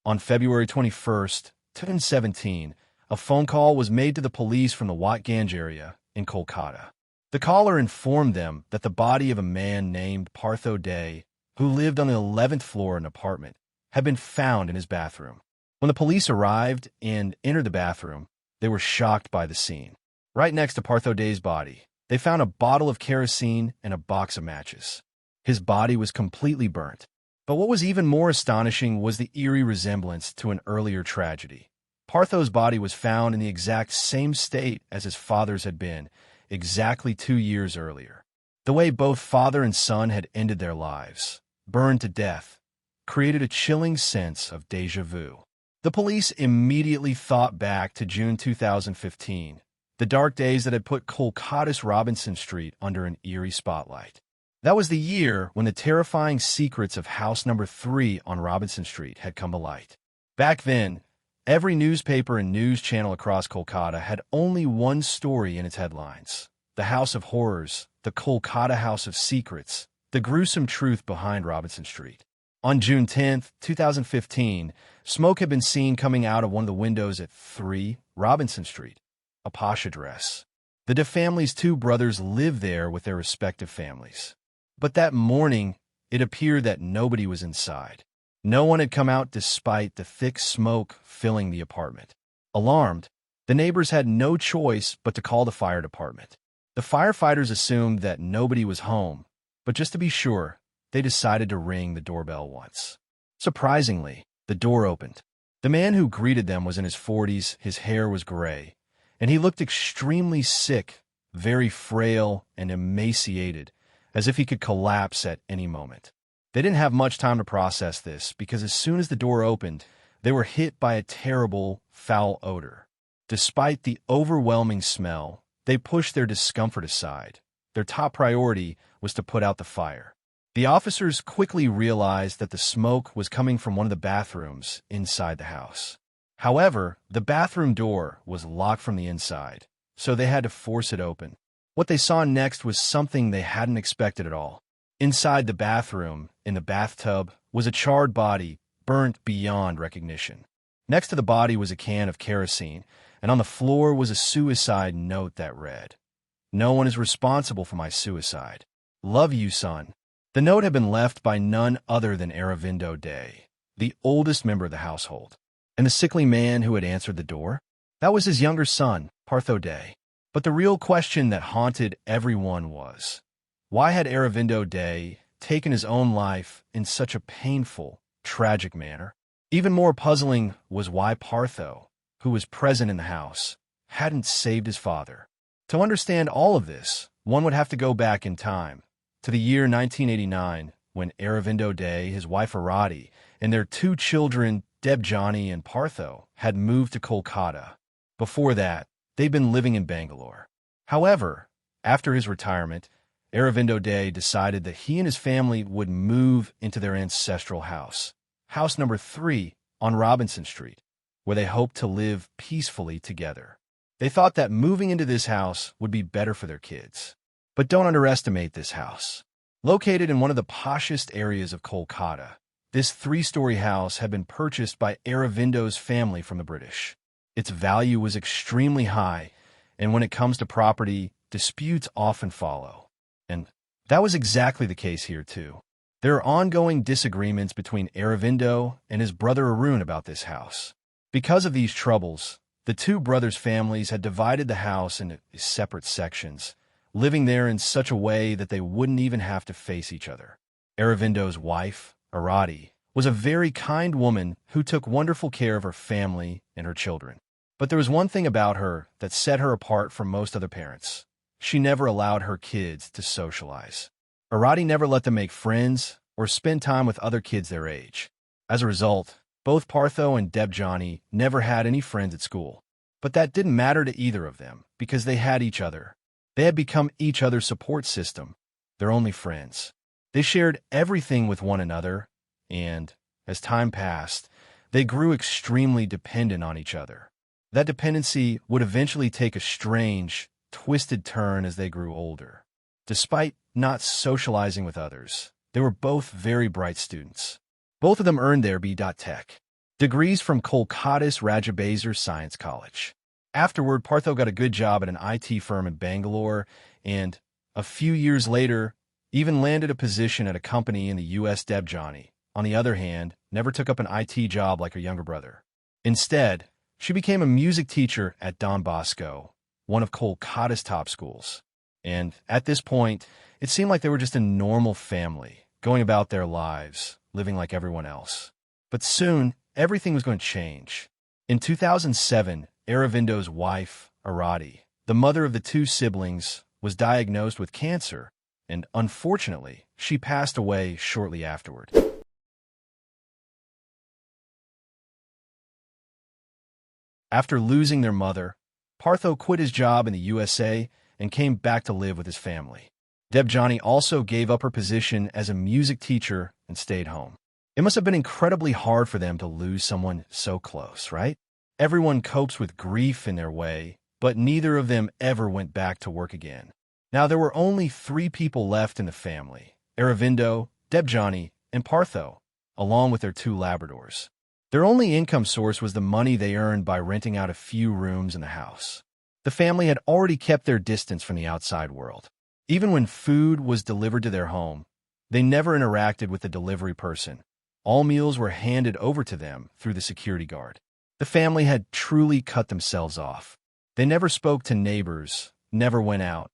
On February 21st, 2017, a phone call was made to the police from the Wat Ganj area in Kolkata. The caller informed them that the body of a man named Partho Day, who lived on the 11th floor in an apartment, had been found in his bathroom. When the police arrived and entered the bathroom, they were shocked by the scene. Right next to Partho Day's body, they found a bottle of kerosene and a box of matches. His body was completely burnt. But what was even more astonishing was the eerie resemblance to an earlier tragedy. Partho's body was found in the exact same state as his father's had been, exactly 2 years earlier. The way both father and son had ended their lives, burned to death, created a chilling sense of déjà vu. The police immediately thought back to June 2015, the dark days that had put Kolkata's Robinson Street under an eerie spotlight. That was the year when the terrifying secrets of house number 3 on Robinson Street had come to light. Back then, every newspaper and news channel across Kolkata had only one story in its headlines: the House of Horrors, the Kolkata House of Secrets, the gruesome truth behind Robinson Street. On June 10, 2015, smoke had been seen coming out of one of the windows at 3 Robinson Street, a posh address. The De family's 2 brothers lived there with their respective families. But that morning, it appeared that nobody was inside. No one had come out despite the thick smoke filling the apartment. Alarmed, the neighbors had no choice but to call the fire department. The firefighters assumed that nobody was home, but just to be sure, they decided to ring the doorbell once. Surprisingly, the door opened. The man who greeted them was in his 40s, his hair was gray, and he looked extremely sick, very frail and emaciated, as if he could collapse at any moment. They didn't have much time to process this, because as soon as the door opened, they were hit by a terrible, foul odor. Despite the overwhelming smell, they pushed their discomfort aside. Their top priority was to put out the fire. The officers quickly realized that the smoke was coming from one of the bathrooms inside the house. However, the bathroom door was locked from the inside, so they had to force it open. What they saw next was something they hadn't expected at all. Inside the bathroom, in the bathtub, was a charred body, burnt beyond recognition. Next to the body was a can of kerosene, and on the floor was a suicide note that read, "No one is responsible for my suicide. Love you, son." The note had been left by none other than Aravindo Day, the oldest member of the household. And the sickly man who had answered the door? That was his younger son, Partho Day. But the real question that haunted everyone was, why had Aravindo Day taken his own life in such a painful, tragic manner? Even more puzzling was why Partho, who was present in the house, hadn't saved his father. To understand all of this, one would have to go back in time, to the year 1989, when Aravindo Day, his wife Arati, and their 2 children, Debjani and Partho, had moved to Kolkata. Before that, they'd been living in Bangalore. However, after his retirement, Aravindo Day decided that he and his family would move into their ancestral house, house number 3 on Robinson Street, where they hoped to live peacefully together. They thought that moving into this house would be better for their kids. But don't underestimate this house. Located in one of the poshest areas of Kolkata, this 3-story house had been purchased by Aravindo's family from the British. Its value was extremely high, and when it comes to property, disputes often follow. And that was exactly the case here, too. There are ongoing disagreements between Aravindo and his brother Arun about this house. Because of these troubles, the 2 brothers' families had divided the house into separate sections, living there in such a way that they wouldn't even have to face each other. Aravindo's wife, Arati, was a very kind woman who took wonderful care of her family and her children. But there was one thing about her that set her apart from most other parents. She never allowed her kids to socialize. Arati never let them make friends or spend time with other kids their age. As a result, both Partho and Debjani never had any friends at school. But that didn't matter to either of them, because they had each other. They had become each other's support system, their only friends. They shared everything with one another, and, as time passed, they grew extremely dependent on each other. That dependency would eventually take a strange, twisted turn as they grew older. Despite not socializing with others, they were both very bright students. Both of them earned their B.Tech. degrees from Kolkata's Rajabazar Science College. Afterward, Partho got a good job at an IT firm in Bangalore, and a few years later, even landed a position at a company in the U.S. Debjani, on the other hand, never took up an IT job like her younger brother. Instead, she became a music teacher at Don Bosco, one of Kolkata's top schools. And at this point, it seemed like they were just a normal family, going about their lives, living like everyone else. But soon, everything was going to change. In 2007, Aravindo's wife, Arati, the mother of the two siblings, was diagnosed with cancer, and unfortunately, she passed away shortly afterward. After losing their mother, Partho quit his job in the USA and came back to live with his family. Debjani also gave up her position as a music teacher and stayed home. It must have been incredibly hard for them to lose someone so close, right? Everyone copes with grief in their way, but neither of them ever went back to work again. Now, there were only 3 people left in the family: Aravindo, Debjani, and Partho, along with their 2 Labradors. Their only income source was the money they earned by renting out a few rooms in the house. The family had already kept their distance from the outside world. Even when food was delivered to their home, they never interacted with the delivery person. All meals were handed over to them through the security guard. The family had truly cut themselves off. They never spoke to neighbors, never went out.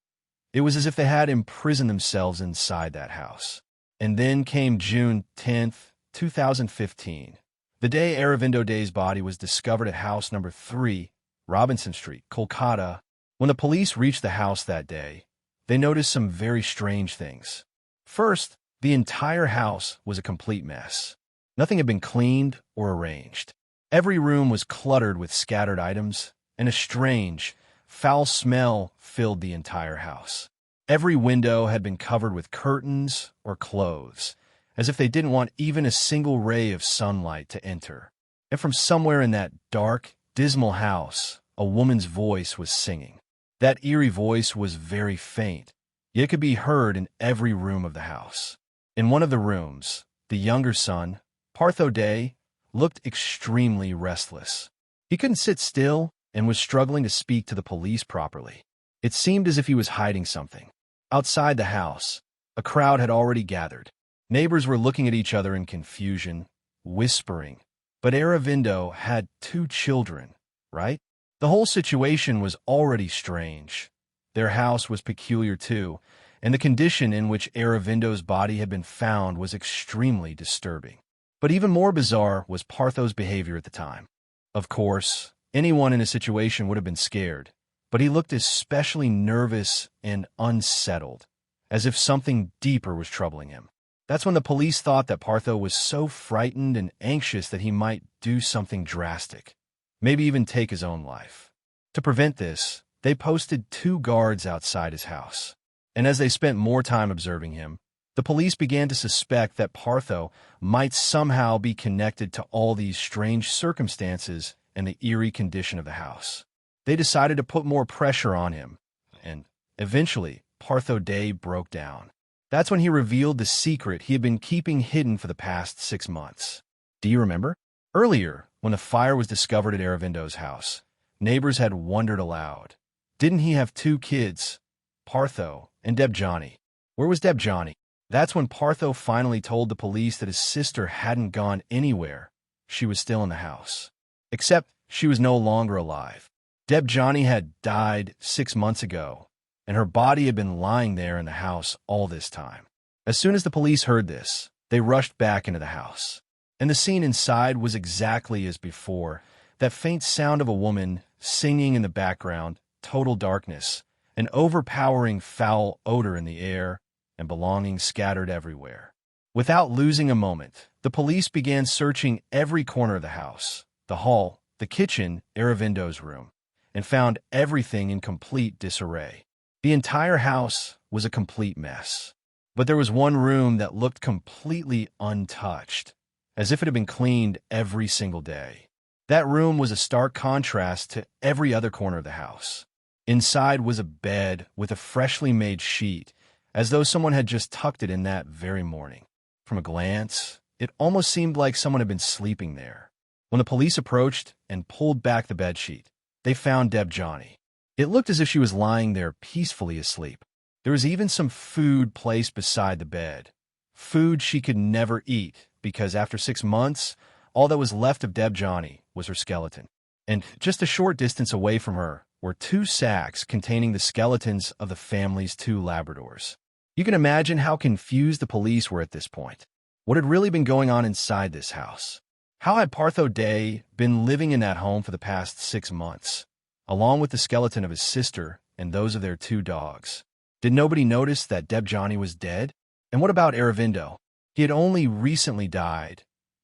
It was as if they had imprisoned themselves inside that house. And then came June 10th, 2015. The day Aravindo Day's body was discovered at house number 3, Robinson Street, Kolkata. When the police reached the house that day, they noticed some very strange things. First, the entire house was a complete mess. Nothing had been cleaned or arranged. Every room was cluttered with scattered items, and a strange, foul smell filled the entire house. Every window had been covered with curtains or clothes, as if they didn't want even a single ray of sunlight to enter. And from somewhere in that dark, dismal house, a woman's voice was singing. That eerie voice was very faint, yet it could be heard in every room of the house. In one of the rooms, the younger son, Partho Day, looked extremely restless. He couldn't sit still and was struggling to speak to the police properly. It seemed as if he was hiding something. Outside the house, a crowd had already gathered. Neighbors were looking at each other in confusion, whispering. But Aravindo had 2 children, right? The whole situation was already strange. Their house was peculiar too, and the condition in which Aravindo's body had been found was extremely disturbing. But even more bizarre was Partho's behavior at the time. Of course, anyone in a situation would have been scared, but he looked especially nervous and unsettled, as if something deeper was troubling him. That's when the police thought that Partho was so frightened and anxious that he might do something drastic, maybe even take his own life. To prevent this, they posted 2 guards outside his house. And as they spent more time observing him, the police began to suspect that Partho might somehow be connected to all these strange circumstances and the eerie condition of the house. They decided to put more pressure on him, and eventually, Partho Day broke down. That's when he revealed the secret he had been keeping hidden for the past 6 months. Do you remember? Earlier, when the fire was discovered at Aravindo's house, neighbors had wondered aloud. Didn't he have 2 kids, Partho and Debjani? Where was Debjani? That's when Partho finally told the police that his sister hadn't gone anywhere. She was still in the house. Except she was no longer alive. Debjani had died 6 months ago, and her body had been lying there in the house all this time. As soon as the police heard this, they rushed back into the house. And the scene inside was exactly as before, that faint sound of a woman singing in the background, total darkness, an overpowering foul odor in the air, and belongings scattered everywhere. Without losing a moment, the police began searching every corner of the house, the hall, the kitchen, Aravindo's room, and found everything in complete disarray. The entire house was a complete mess. But there was one room that looked completely untouched, as if it had been cleaned every single day. That room was a stark contrast to every other corner of the house. Inside was a bed with a freshly made sheet, as though someone had just tucked it in that very morning. From a glance, it almost seemed like someone had been sleeping there. When the police approached and pulled back the bedsheet, they found Debjani. It looked as if she was lying there peacefully asleep. There was even some food placed beside the bed. Food she could never eat because after 6 months, all that was left of Debjani was her skeleton. And just a short distance away from her were 2 sacks containing the skeletons of the family's 2 Labradors. You can imagine how confused the police were at this point. What had really been going on inside this house? How had Partho Day been living in that home for the past 6 months, along with the skeleton of his sister and those of their 2 dogs? Did nobody notice that Debjani was dead? And what about Aravindo? He had only recently died.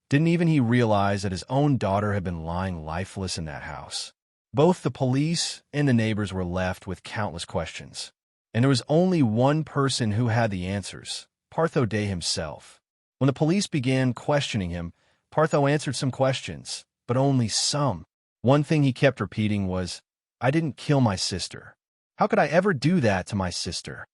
Didn't even he realize that his own daughter had been lying lifeless in that house? Both the police and the neighbors were left with countless questions. And there was only one person who had the answers, Partho Day himself. When the police began questioning him, Partho answered some questions, but only some. One thing he kept repeating was, "I didn't kill my sister. How could I ever do that to my sister?"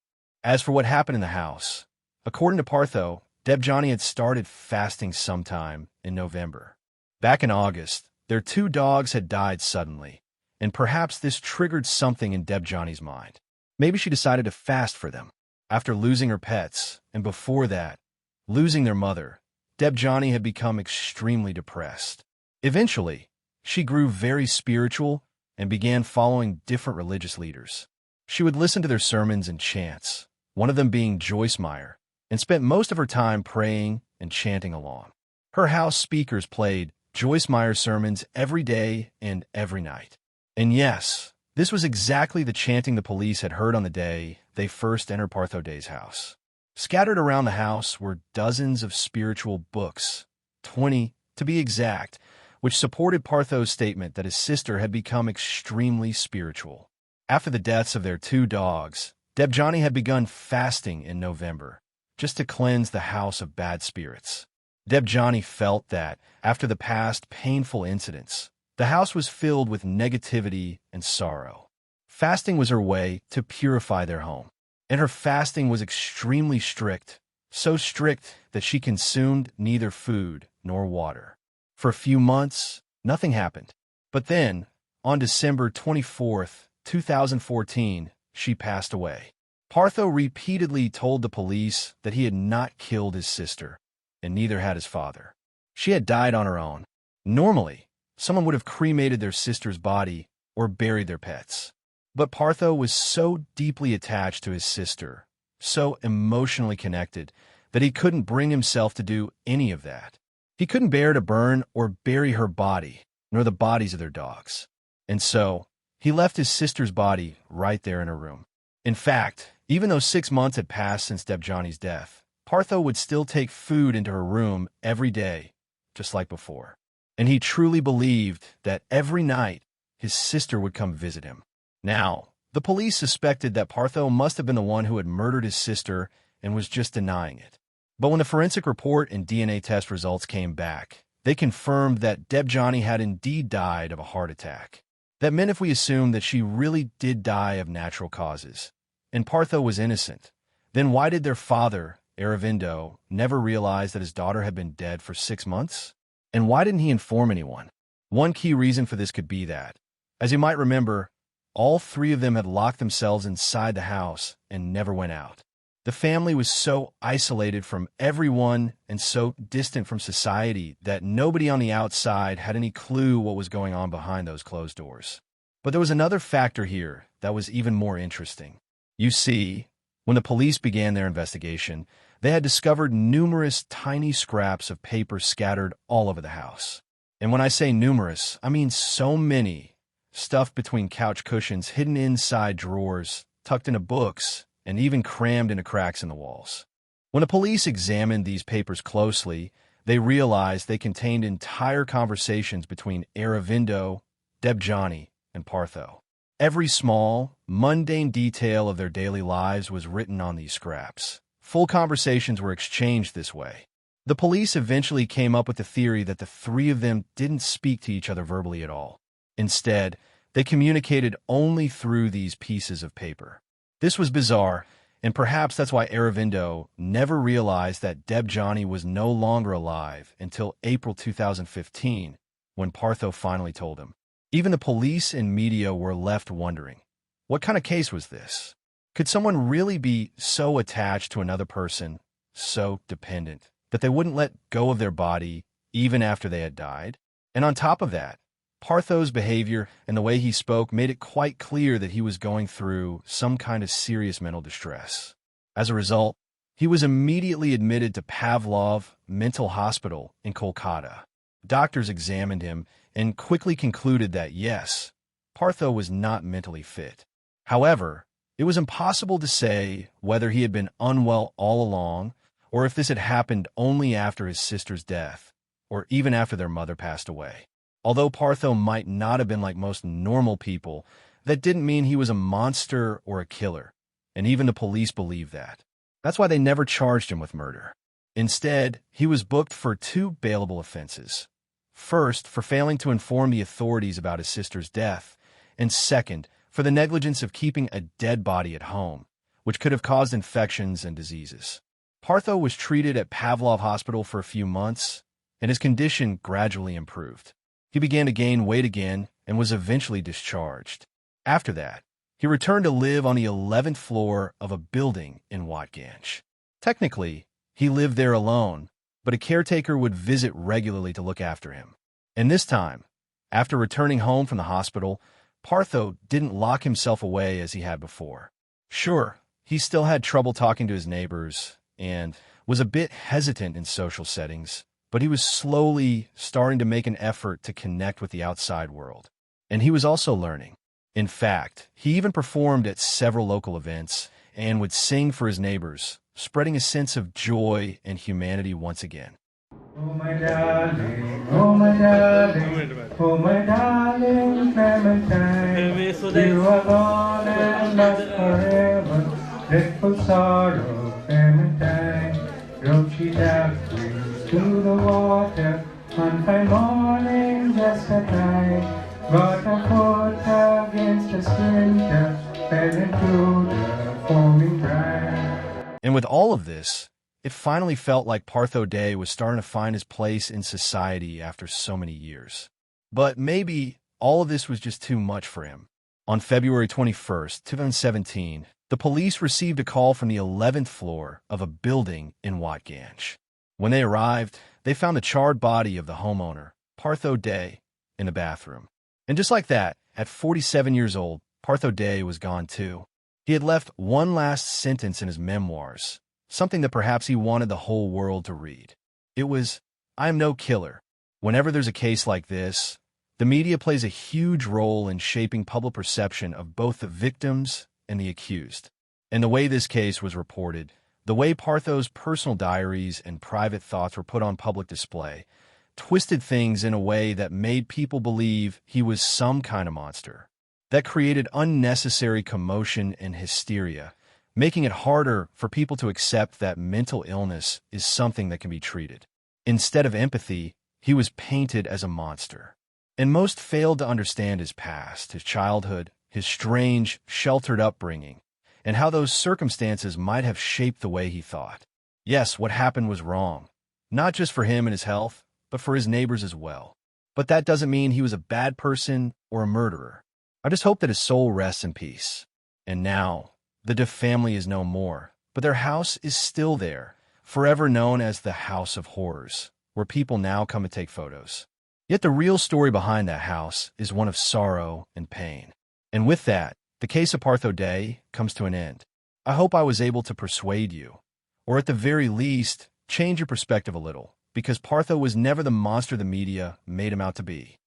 As for what happened in the house, according to Partho, Debjani had started fasting sometime in November. Back in August, their 2 dogs had died suddenly, and perhaps this triggered something in Debjani's mind. Maybe she decided to fast for them. After losing her pets, and before that, losing their mother, Debjani had become extremely depressed. Eventually, she grew very spiritual and began following different religious leaders. She would listen to their sermons and chants, one of them being Joyce Meyer, and spent most of her time praying and chanting along. Her house speakers played Joyce Meyer's sermons every day and every night. And yes, this was exactly the chanting the police had heard on the day they first entered Partho Day's house. Scattered around the house were dozens of spiritual books, 20 to be exact, which supported Partho's statement that his sister had become extremely spiritual. After the deaths of their 2 dogs, Debjani had begun fasting in November, just to cleanse the house of bad spirits. Debjani felt that, after the past painful incidents, the house was filled with negativity and sorrow. Fasting was her way to purify their home, and her fasting was extremely strict, so strict that she consumed neither food nor water. For a few months, nothing happened. But then, on December 24th, 2014, she passed away. Partho repeatedly told the police that he had not killed his sister, and neither had his father. She had died on her own. Normally, someone would have cremated their sister's body or buried their pets. But Partho was so deeply attached to his sister, so emotionally connected, that he couldn't bring himself to do any of that. He couldn't bear to burn or bury her body, nor the bodies of their dogs. And so, he left his sister's body right there in her room. In fact, even though 6 months had passed since Debjani's death, Partho would still take food into her room every day, just like before. And he truly believed that every night his sister would come visit him. Now, the police suspected that Partho must have been the one who had murdered his sister and was just denying it. But when the forensic report and DNA test results came back, they confirmed that Debjani had indeed died of a heart attack. That meant if we assumed that she really did die of natural causes, and Partho was innocent, then why did their father, Aravindo, never realize that his daughter had been dead for 6 months? And why didn't he inform anyone? One key reason for this could be that, as you might remember, all 3 of them had locked themselves inside the house and never went out. The family was so isolated from everyone and so distant from society that nobody on the outside had any clue what was going on behind those closed doors. But there was another factor here that was even more interesting. You see, when the police began their investigation, they had discovered numerous tiny scraps of paper scattered all over the house. And when I say numerous, I mean so many, stuffed between couch cushions, hidden inside drawers, tucked into books, and even crammed into cracks in the walls. When the police examined these papers closely, they realized they contained entire conversations between Aravindo, Debjani, and Partho. Every small, mundane detail of their daily lives was written on these scraps. Full conversations were exchanged this way. The police eventually came up with the theory that the 3 of them didn't speak to each other verbally at all. Instead, they communicated only through these pieces of paper. This was bizarre, and perhaps that's why Aravindo never realized that Debjani was no longer alive until April 2015, when Partho finally told him. Even the police and media were left wondering, what kind of case was this? Could someone really be so attached to another person, so dependent, that they wouldn't let go of their body even after they had died? And on top of that, Partho's behavior and the way he spoke made it quite clear that he was going through some kind of serious mental distress. As a result, he was immediately admitted to Pavlov Mental Hospital in Kolkata. Doctors examined him and quickly concluded that, yes, Partho was not mentally fit. However, it was impossible to say whether he had been unwell all along or if this had happened only after his sister's death or even after their mother passed away. Although Partho might not have been like most normal people, that didn't mean he was a monster or a killer, and even the police believed that. That's why they never charged him with murder. Instead, he was booked for 2 bailable offenses. First, for failing to inform the authorities about his sister's death, and second, for the negligence of keeping a dead body at home, which could have caused infections and diseases. Partho was treated at Pavlov Hospital for a few months, and his condition gradually improved. He began to gain weight again and was eventually discharged. After that, he returned to live on the 11th floor of a building in Watganj. Technically, he lived there alone, but a caretaker would visit regularly to look after him. And this time, after returning home from the hospital, Partho didn't lock himself away as he had before. Sure, he still had trouble talking to his neighbors and was a bit hesitant in social settings, but he was slowly starting to make an effort to connect with the outside world. And he was also learning. In fact, he even performed at several local events and would sing for his neighbors, spreading a sense of joy and humanity once again. Oh my darling, oh my darling, oh my darling Clementine, you are gone and lost forever, dreadful sorrow, Clementine. Drove she daffodils to the water, one fine morning just at night. Got her foot against a splinter, fell into the foaming brine. And with all of this, it finally felt like Partho Day was starting to find his place in society after so many years. But maybe all of this was just too much for him. On February 21st, 2017, the police received a call from the 11th floor of a building in Watganj. When they arrived, they found the charred body of the homeowner, Partho Day, in the bathroom. And just like that, at 47 years old, Partho Day was gone too. He had left one last sentence in his memoirs, something that perhaps he wanted the whole world to read. It was, "I am no killer." Whenever there's a case like this, the media plays a huge role in shaping public perception of both the victims and the accused. And the way this case was reported, the way Partho's personal diaries and private thoughts were put on public display, twisted things in a way that made people believe he was some kind of monster. That created unnecessary commotion and hysteria, making it harder for people to accept that mental illness is something that can be treated. Instead of empathy, he was painted as a monster. And most failed to understand his past, his childhood, his strange, sheltered upbringing, and how those circumstances might have shaped the way he thought. Yes, what happened was wrong, not just for him and his health, but for his neighbors as well. But that doesn't mean he was a bad person or a murderer. I just hope that his soul rests in peace. And now, the Duff family is no more, but their house is still there, forever known as the House of Horrors, where people now come to take photos. Yet the real story behind that house is one of sorrow and pain. And with that, the case of Partho Day comes to an end. I hope I was able to persuade you, or at the very least, change your perspective a little, because Partho was never the monster the media made him out to be.